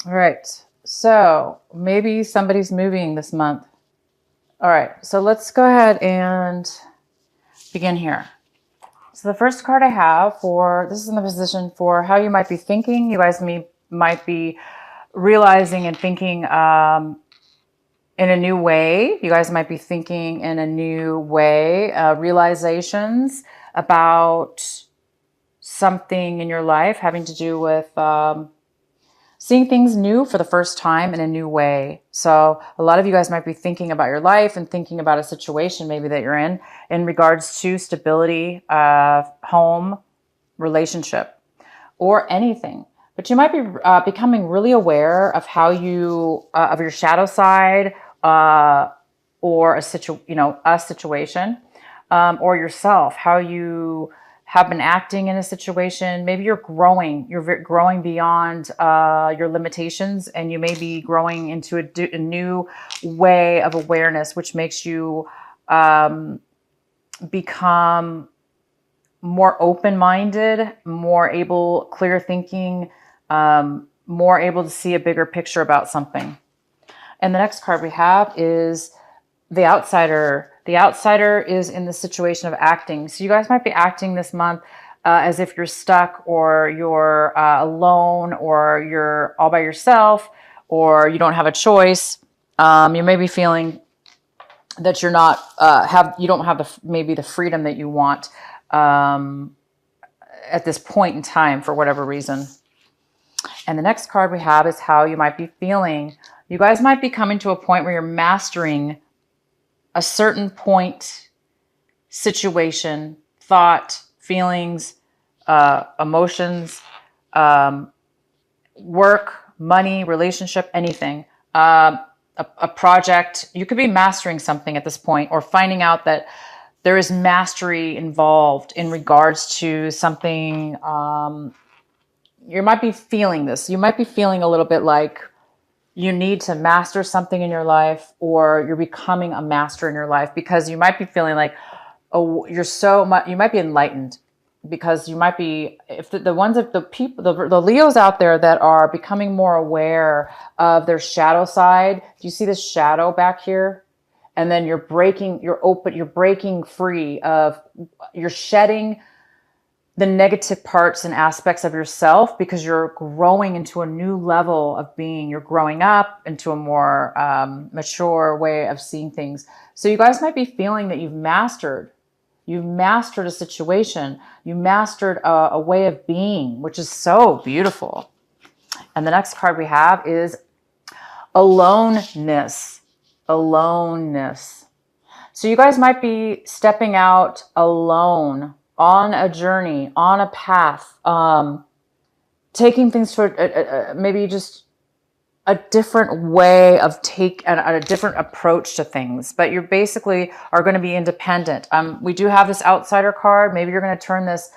All right. So maybe somebody's moving this month. All right. So let's go ahead and begin here. So the first card I have for this is in the position for how you might be thinking. You guys might be realizing and thinking in a new way. You guys might be thinking in a new way, realizations about something in your life having to do with seeing things new for the first time in a new way. So a lot of you guys might be thinking about your life and thinking about a situation maybe that you're in regards to stability, home, relationship, or anything. But you might be becoming really aware of how you of your shadow side, or a situation, or yourself, how you have been acting in a situation. Maybe you're growing. You're growing beyond your limitations, and you may be growing into a new way of awareness, which makes you become more open-minded, more able, clear thinking, more able to see a bigger picture about something. And the next card we have is the outsider. The outsider is in the situation of acting. So you guys might be acting this month as if you're stuck, or you're alone, or you're all by yourself, or you don't have a choice. You may be feeling that you're not you don't have maybe the freedom that you want at this point in time for whatever reason. And the next card we have is how you might be feeling. You guys might be coming to a point where you're mastering a certain point, situation, thought, feelings, emotions, work, money, relationship, anything. A project. You could be mastering something at this point, or finding out that there is mastery involved in regards to something. You might be feeling this. You might be feeling a little bit like you need to master something in your life, or you're becoming a master in your life, because you might be feeling like, oh, you're so much, you might be enlightened, because you might be, if the ones of the people, the Leos out there that are becoming more aware of their shadow side. Do you see this shadow back here? And then you're breaking free of, you're shedding the negative parts and aspects of yourself, because you're growing into a new level of being. You're growing up into a more mature way of seeing things. So you guys might be feeling that you've mastered a situation. You mastered a way of being, which is so beautiful. And the next card we have is aloneness. Aloneness. So you guys might be stepping out alone on a journey, on a path, taking things for maybe just a different way of a different approach to things. But you basically are going to be independent. We do have this outsider card. Maybe you're going to turn this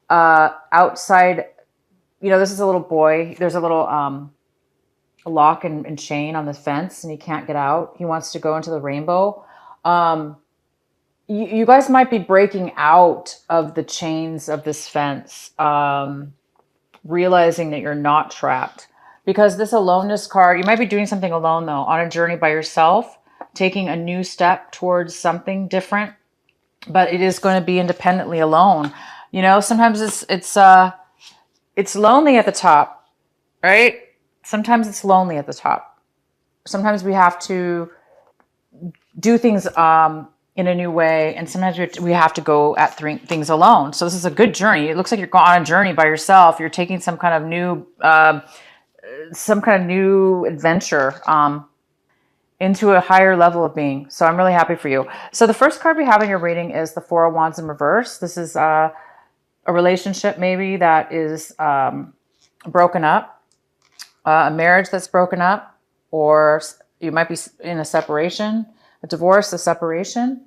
outside. This is a little boy. There's a little lock and chain on the fence, and he can't get out. He wants to go into the rainbow. You guys might be breaking out of the chains of this fence, realizing that you're not trapped. Because this aloneness card, you might be doing something alone, though, on a journey by yourself, taking a new step towards something different, but it is going to be independently alone. Sometimes it's lonely at the top, right? Sometimes it's lonely at the top. Sometimes we have to do things in a new way, and sometimes we have to go at things alone. So this is a good journey. It looks like you're going on a journey by yourself. You're taking some kind of new adventure into a higher level of being. So I'm really happy for you. So the first card we have in your reading is the Four of Wands in reverse. This is a relationship maybe that is broken up, a marriage that's broken up, or you might be in a separation, a divorce, a separation.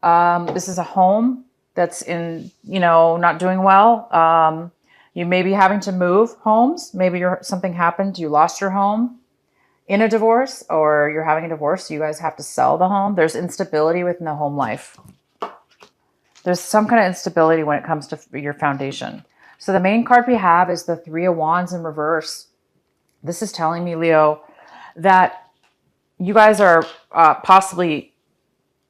This is a home that's not doing well. You may be having to move homes. Maybe something happened. You lost your home in a divorce, or you're having a divorce. So you guys have to sell the home. There's instability within the home life. There's some kind of instability when it comes to your foundation. So the main card we have is the Three of Wands in reverse. This is telling me, Leo, that you guys are possibly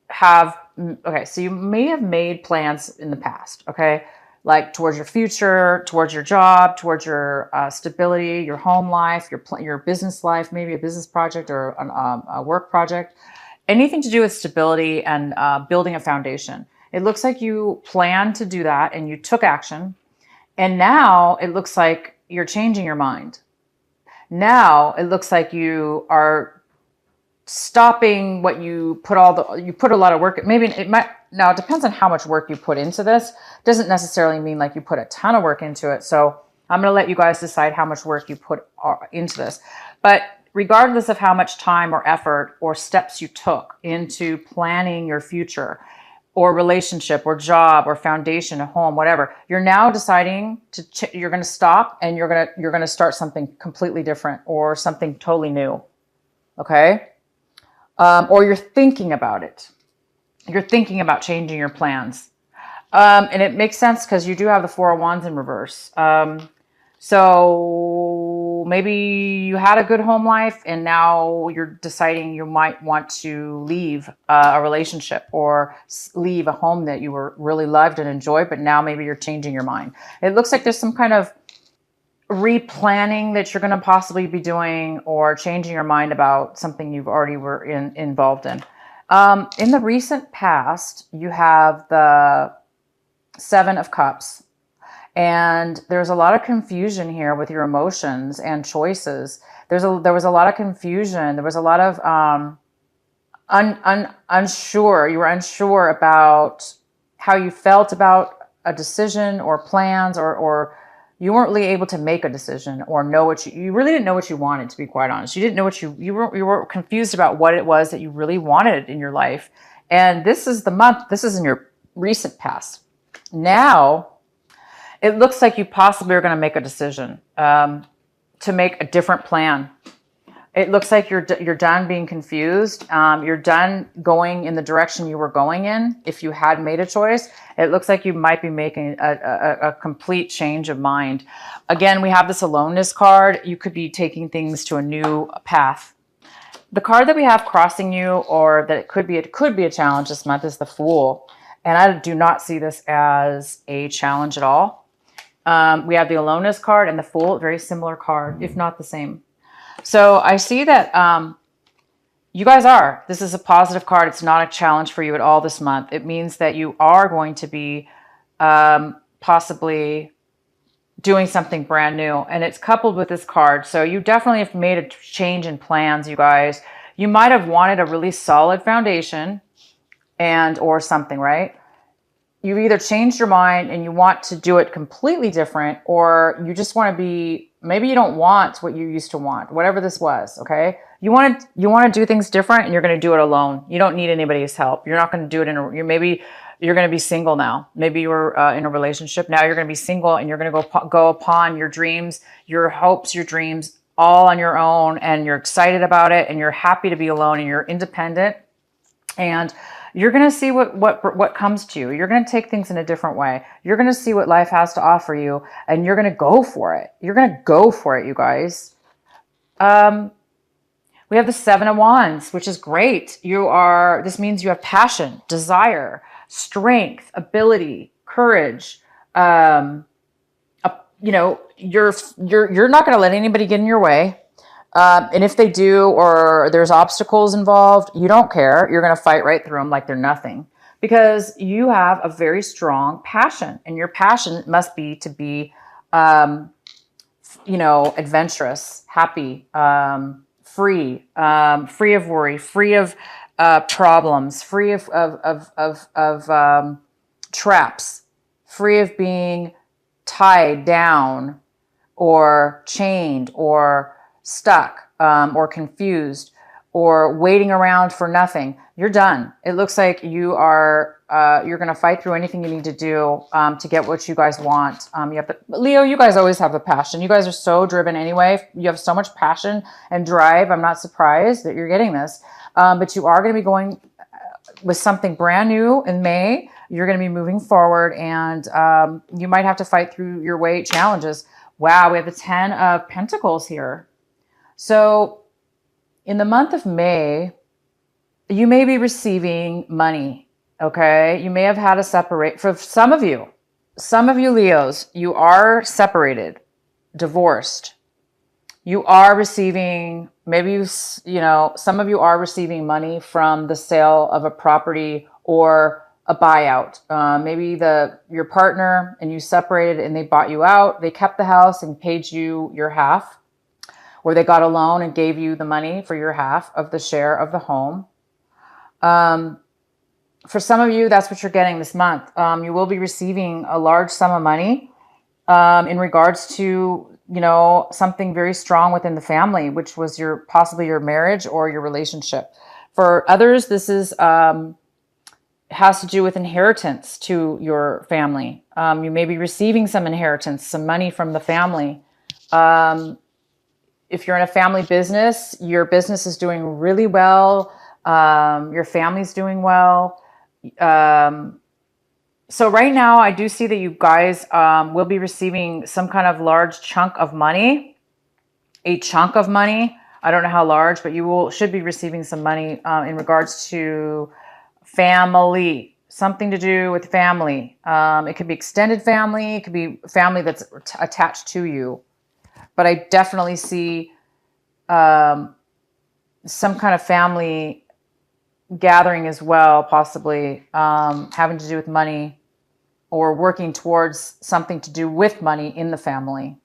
have, okay, so you may have made plans in the past, okay? Like towards your future, towards your job, towards your stability, your home life, your business life, maybe a business project or a work project, anything to do with stability and building a foundation. It looks like you planned to do that and you took action. And now it looks like you're changing your mind. Now it looks like you are stopping what you put you put a lot of work. Maybe it might, now it depends on how much work you put into this. It doesn't necessarily mean like you put a ton of work into it. So I'm going to let you guys decide how much work you put into this. But regardless of how much time or effort or steps you took into planning your future or relationship or job or foundation, a home, whatever, you're now deciding you're going to stop and you're going to start something completely different or something totally new. Okay. Or you're thinking about it. You're thinking about changing your plans. And it makes sense because you do have the Four of Wands in reverse. So maybe you had a good home life and now you're deciding you might want to leave a relationship or leave a home that you were really loved and enjoyed, but now maybe you're changing your mind. It looks like there's some kind of replanning that you're going to possibly be doing or changing your mind about something you've already were involved in. In the recent past, you have the Seven of Cups. And there's a lot of confusion here with your emotions and choices. There was a lot of confusion. There was a lot of unsure. You were unsure about how you felt about a decision or plans, or you weren't really able to make a decision or know what you really didn't know what you wanted, to be quite honest. You didn't know what you were confused about what it was that you really wanted in your life. And this is the month, this is in your recent past. Now, it looks like you possibly are going to make a decision to make a different plan. It looks like you're done being confused. You're done going in the direction you were going in. If you had made a choice, it looks like you might be making a complete change of mind. Again, we have this aloneness card. You could be taking things to a new path. The card that we have crossing you, or that it could be a challenge this month, is the Fool. And I do not see this as a challenge at all. We have the Aloneness card and the Fool, very similar card, if not the same. So I see that you guys this is a positive card. It's not a challenge for you at all this month. It means that you are going to be possibly doing something brand new. And it's coupled with this card. So you definitely have made a change in plans, you guys. You might have wanted a really solid foundation or something, right? You've either changed your mind and you want to do it completely different, or you just want to be, maybe you don't want what you used to want, whatever this was, okay? You want to do things different and you're going to do it alone. You don't need anybody's help. You're not going to do it maybe you're going to be single now. Maybe you were in a relationship. Now you're going to be single and you're going to go upon your dreams, your hopes, your dreams all on your own, and you're excited about it and you're happy to be alone and you're independent, and you're going to see what comes to you. You're going to take things in a different way. You're going to see what life has to offer you, and you're going to go for it. You're going to go for it, you guys. We have the Seven of Wands, which is great. This means you have passion, desire, strength, ability, courage. You're not going to let anybody get in your way. And if they do, or there's obstacles involved, you don't care. You're going to fight right through them like they're nothing, because you have a very strong passion, and your passion must be to be, adventurous, happy, free of worry, free of problems, free of traps, free of being tied down or chained or stuck or confused or waiting around for nothing. You're done. It looks like you're going to fight through anything you need to do to get what you guys want. Leo, you guys always have the passion. You guys are so driven anyway. You have so much passion and drive. I'm not surprised that you're getting this. But you are going to be going with something brand new in May. You're going to be moving forward, and you might have to fight through your way challenges. Wow, we have the 10 of Pentacles here. So in the month of May, you may be receiving money. Okay. You may have had a separate, for some of you Leos, you are separated, divorced. You are receiving, maybe some of you are receiving money from the sale of a property or a buyout. Maybe your partner and you separated and they bought you out. They kept the house and paid you your half, or they got a loan and gave you the money for your half of the share of the home. For some of you, that's what you're getting this month. You will be receiving a large sum of money in regards to, something very strong within the family, which was possibly your marriage or your relationship. For others, this has to do with inheritance to your family. You may be receiving some inheritance, some money from the family. If you're in a family business, your business is doing really well. Your family's doing well. So right now, I do see that you guys will be receiving some kind of large chunk of money, a chunk of money. I don't know how large, but you should be receiving some money in regards to family, something to do with family. It could be extended family. It could be family that's attached to you. But I definitely see some kind of family gathering as well, possibly having to do with money or working towards something to do with money in the family.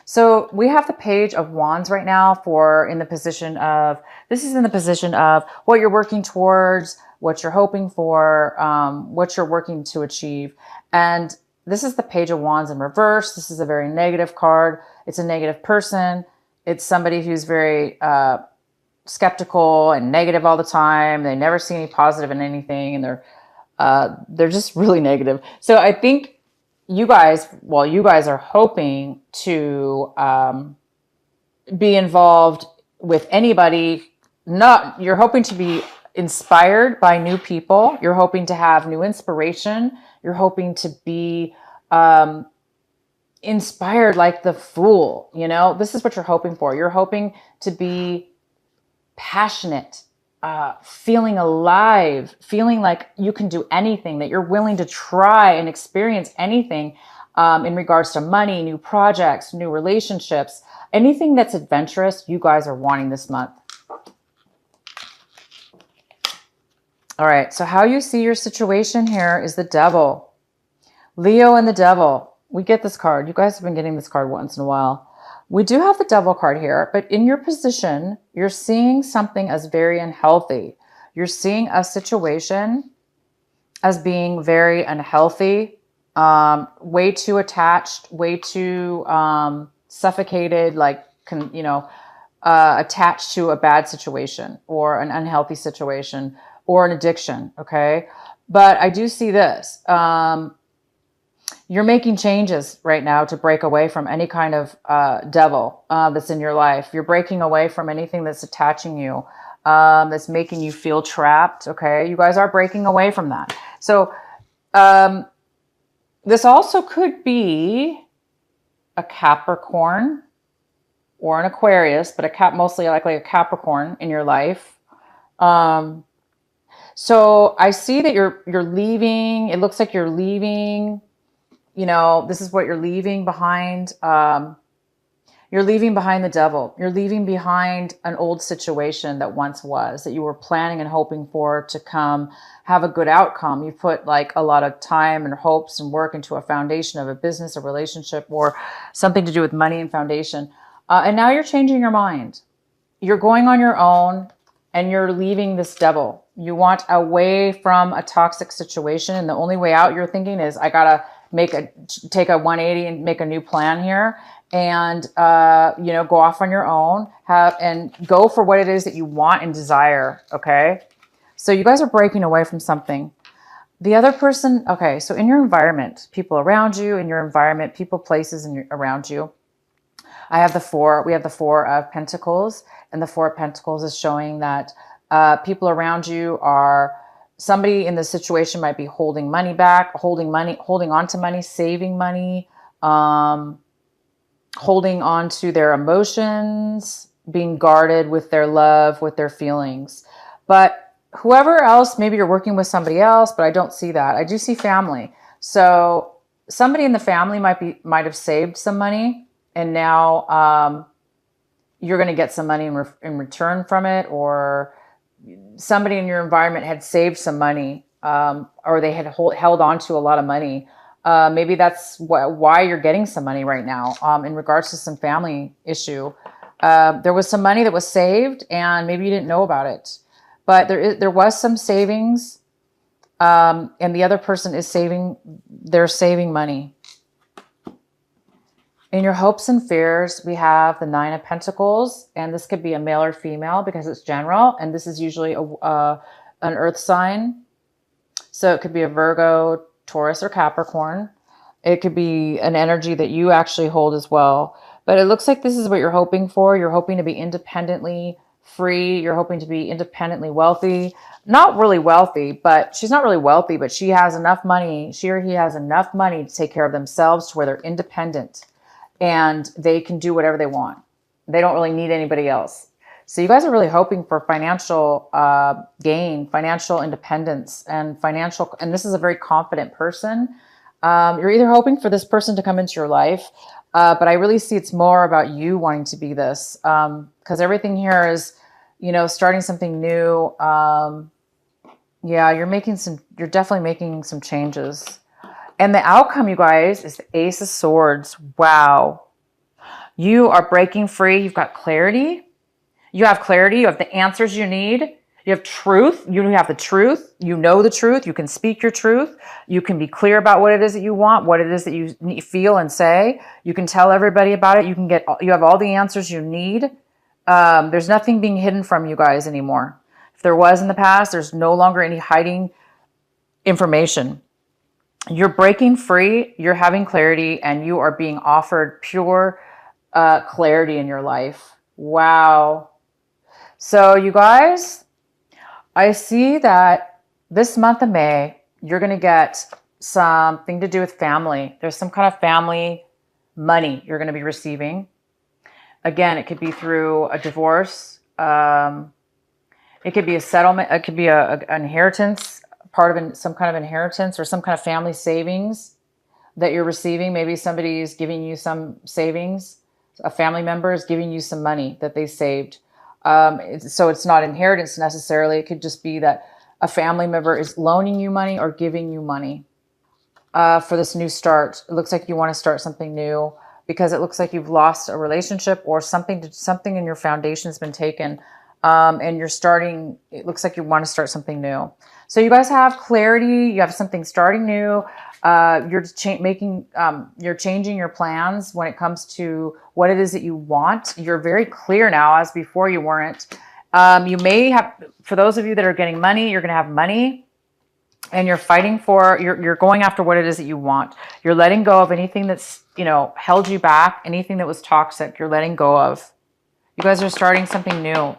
So we have the Page of Wands right now in the position of what you're working towards, what you're hoping for, what you're working to achieve. And this is the Page of Wands in reverse. This is a very negative card. It's a negative person. It's somebody who's very skeptical and negative all the time. They never see any positive in anything, and they're just really negative. So I think you guys are hoping to be involved with anybody. You're hoping to be inspired by new people. You're hoping to have new inspiration. You're hoping to be inspired like the Fool. This is what you're hoping for. You're hoping to be passionate, feeling alive, feeling like you can do anything, that you're willing to try and experience anything in regards to money, new projects, new relationships, anything that's adventurous, you guys are wanting this month. All right, so how you see your situation here is the Devil. Leo and the Devil. We get this card. You guys have been getting this card once in a while. We do have the Devil card here, but in your position, you're seeing something as very unhealthy. You're seeing a situation as being very unhealthy, way too attached, way too suffocated, attached to a bad situation or an unhealthy situation or an addiction, okay? But I do see this. You're making changes right now to break away from any kind of devil that's in your life. You're breaking away from anything that's attaching you, that's making you feel trapped. Okay, you guys are breaking away from that. So this also could be a Capricorn or an Aquarius, but mostly likely a Capricorn in your life. So I see that you're leaving. It looks like you're leaving. This is what you're leaving behind. You're leaving behind the Devil. You're leaving behind an old situation that once was, that you were planning and hoping for to come have a good outcome. You put like a lot of time and hopes and work into a foundation of a business, a relationship, or something to do with money and foundation. And now you're changing your mind. You're going on your own and you're leaving this Devil. You want away from a toxic situation. And the only way out, you're thinking, is I got to take a 180 and make a new plan here and, go off on your own, and go for what it is that you want and desire. Okay. So you guys are breaking away from something. The other person. Okay. So in your environment, people around you, in your environment, people, places around you, we have the Four of Pentacles, and the Four of Pentacles is showing that, people around you are, somebody in the situation might be holding money back, holding on to money, saving money, holding on to their emotions, being guarded with their love, with their feelings. But whoever else, maybe you're working with somebody else, but I don't see that. I do see family. So somebody in the family might have saved some money, and now you're going to get some money in return from it, or somebody in your environment had saved some money, or they had held on to a lot of money. Maybe that's why you're getting some money right now, in regards to some family issue. There was some money that was saved, and maybe you didn't know about it, but there was some savings, and the other person is they're saving money. In your hopes and fears, we have the Nine of Pentacles, and this could be a male or female because it's general, and this is usually an earth sign. So it could be a Virgo, Taurus, or Capricorn. It could be an energy that you actually hold as well. But it looks like this is what you're hoping for. You're hoping to be independently free. You're hoping to be independently wealthy. Not really wealthy, but she's not really wealthy, but she has enough money. She or he has enough money to take care of themselves to where they're independent and they can do whatever they want. They don't really need anybody else. So you guys are really hoping for financial gain, financial independence, and this is a very confident person. You're either hoping for this person to come into your life, but I really see it's more about you wanting to be this, because everything here is, starting something new. Yeah, you're definitely making some changes. And the outcome, you guys, is the Ace of Swords. Wow. You are breaking free. You've got clarity. You have clarity. You have the answers you need. You have truth. You have the truth. You know the truth. You can speak your truth. You can be clear about what it is that you want, what it is that you feel and say. You can tell everybody about it. You have all the answers you need. There's nothing being hidden from you guys anymore. If there was in the past, there's no longer any hiding information. You're breaking free, you're having clarity, and you are being offered pure clarity in your life. Wow. So you guys, I see that this month of May, you're going to get something to do with family. There's some kind of family money you're going to be receiving. Again, it could be through a divorce. It could be a settlement. It could be an inheritance, part of some kind of inheritance or some kind of family savings that you're receiving. Maybe somebody is giving you some savings. A family member is giving you some money that they saved. So it's not inheritance necessarily. It could just be that a family member is loaning you money or giving you money for this new start. It looks like you want to start something new because it looks like you've lost a relationship or something in your foundation has been taken. And you're starting, it looks like you want to start something new. So you guys have clarity. You have something starting new. You're changing your plans when it comes to what it is that you want. You're very clear now, as before you weren't. You may have, for those of you that are getting money, you're going to have money, and you're fighting for, you're going after what it is that you want. You're letting go of anything that's, held you back, anything that was toxic, you're letting go of. You guys are starting something new.